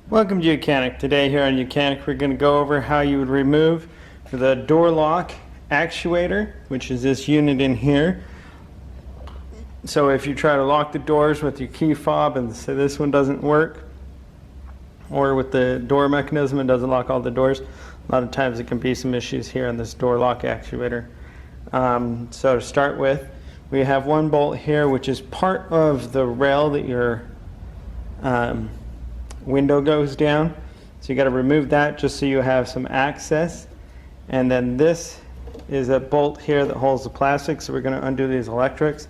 Welcome to YOUCANIC. Today here on YOUCANIC we're going to go over how you would remove the door lock actuator, which is this unit in here. So if you try to lock the doors with your key fob and say this one doesn't work, or with the door mechanism it doesn't lock all the doors, a lot of times it can be some issues here on this door lock actuator. So to start with, we have one bolt here which is part of the rail that your window goes down, so you got to remove that just so you have some access. And then this is a bolt here that holds the plastic, so we're going to undo these electrics.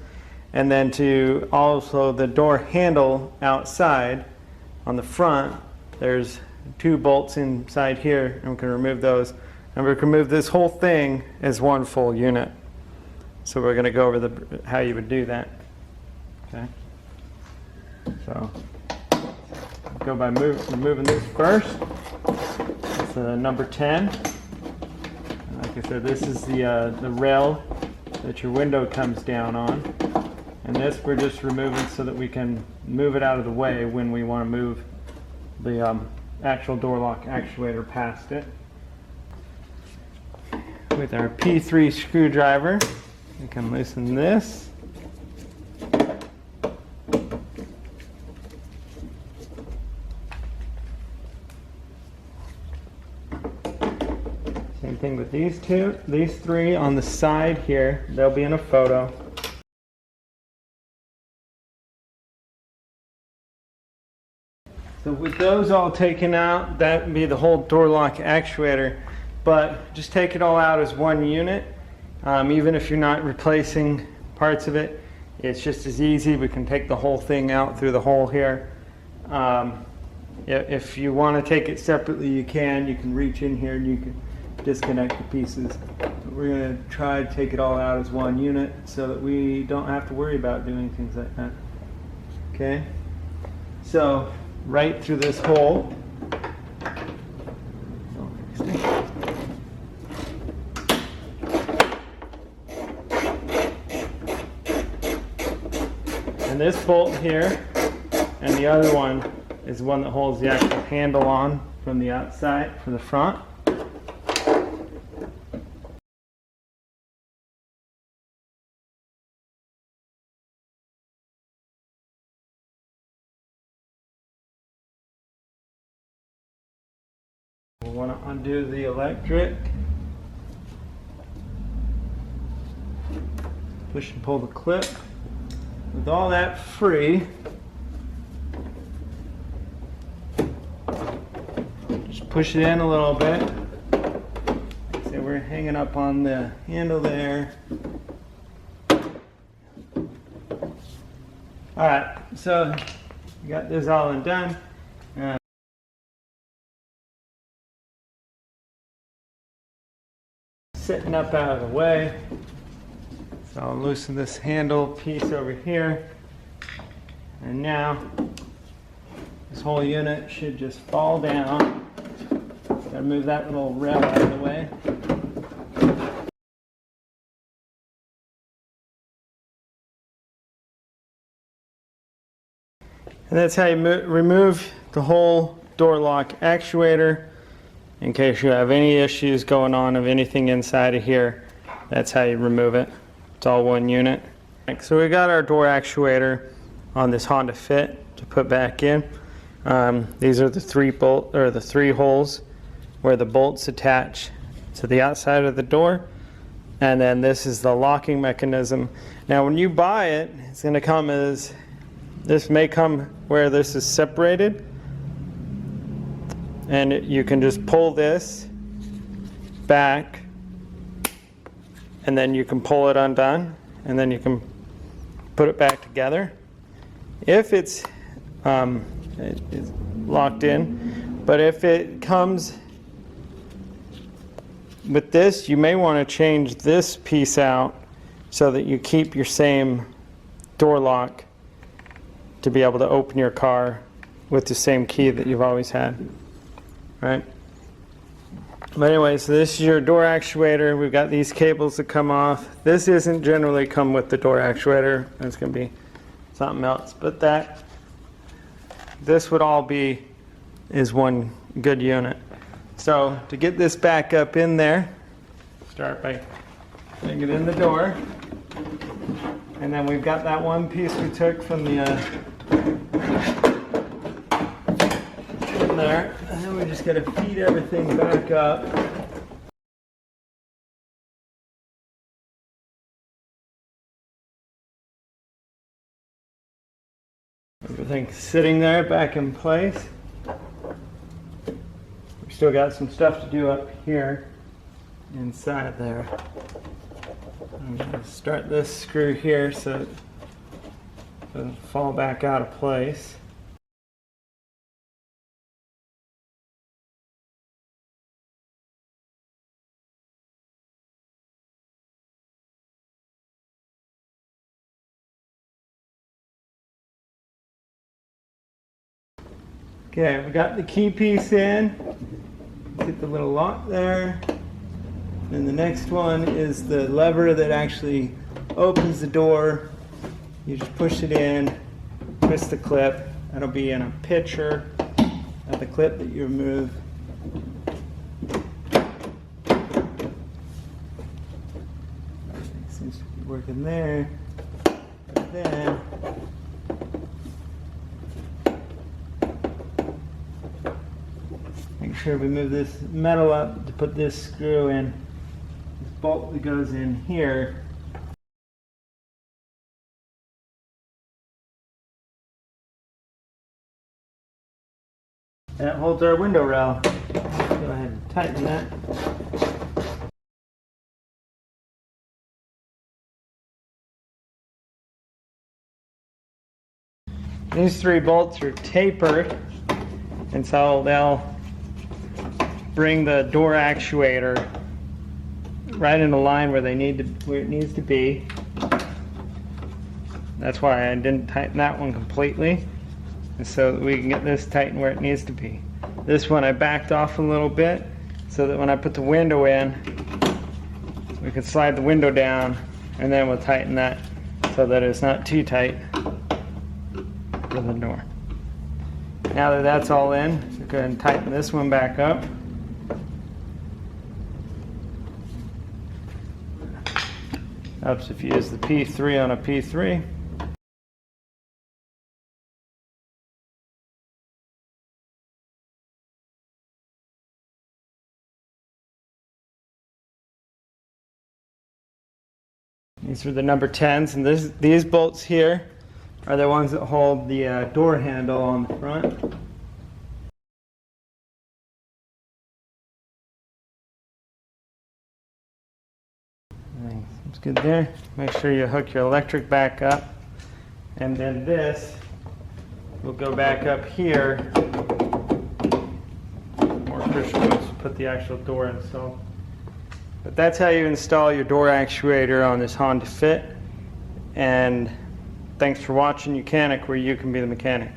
And then to also the door handle outside on the front, there's two bolts inside here, and we can remove those, and we can remove this whole thing as one full unit. So we're going to go over how you would do that. Okay, so go by removing this first. It's number 10. And like I said, this is the rail that your window comes down on. And this we're just removing so that we can move it out of the way when we want to move the actual door lock actuator past it. With our P3 screwdriver, we can loosen this. Same thing with these three on the side here. They'll be in a photo. So with those all taken out, that would be the whole door lock actuator. But just take it all out as one unit. Even if you're not replacing parts of it, it's just as easy. We can take the whole thing out through the hole here. If you want to take it separately, you can reach in here and you can disconnect the pieces. But we're going to try to take it all out as one unit so that we don't have to worry about doing things like that. Okay, so right through this hole, and this bolt here and the other one is the one that holds the actual handle on from the outside, from the front. We'll want to undo the electric. Push and pull the clip. With all that free, just push it in a little bit. So we're hanging up on the handle there. Alright, so we got this all undone. Sitting up out of the way. So I'll loosen this handle piece over here. And now this whole unit should just fall down. Gotta move that little rail out of the way. And that's how you remove the whole door lock actuator. In case you have any issues going on of anything inside of here, that's how you remove it. It's all one unit. So we got our door actuator on this Honda Fit to put back in. These are the three holes where the bolts attach to the outside of the door, and then this is the locking mechanism. Now when you buy it, it's going to come as, this may come where this is separated, and you can just pull this back, and then you can pull it undone, and then you can put it back together if it's locked in. But if it comes with this, you may want to change this piece out so that you keep your same door lock to be able to open your car with the same key that you've always had. Right? But anyway, so this is your door actuator. We've got these cables that come off. This isn't generally come with the door actuator. It's going to be something else. But this would all be is one good unit. So to get this back up in there, start by putting it in the door. And then we've got that one piece we took from the in there. And then we just got to feed everything back up. Everything's sitting there back in place. We still got some stuff to do up here inside there. I'm going to start this screw here so it doesn't fall back out of place. Okay, we got the key piece in. Get the little lock there. And the next one is the lever that actually opens the door. You just push it in, twist the clip. That'll be in a picture of the clip that you remove. Everything seems to be working there. And then make sure we move this metal up to put this screw in. This bolt that goes in here. That holds our window rail. Go ahead and tighten that. These 3 bolts are tapered, and so they'll bring the door actuator right in the line where it needs to be. That's why I didn't tighten that one completely, and so that we can get this tightened where it needs to be. This one I backed off a little bit so that when I put the window in, we can slide the window down, and then we'll tighten that so that it's not too tight for the door. Now that that's all in, so go ahead and tighten this one back up. Helps if you use the P3 on a P3. These are the number 10s, and these bolts here are the ones that hold the door handle on the front. Seems good there. Make sure you hook your electric back up, and then this will go back up here. More crucial is to put the actual door installed. But that's how you install your door actuator on this Honda Fit. And thanks for watching YOUCANIC, where you can be the mechanic.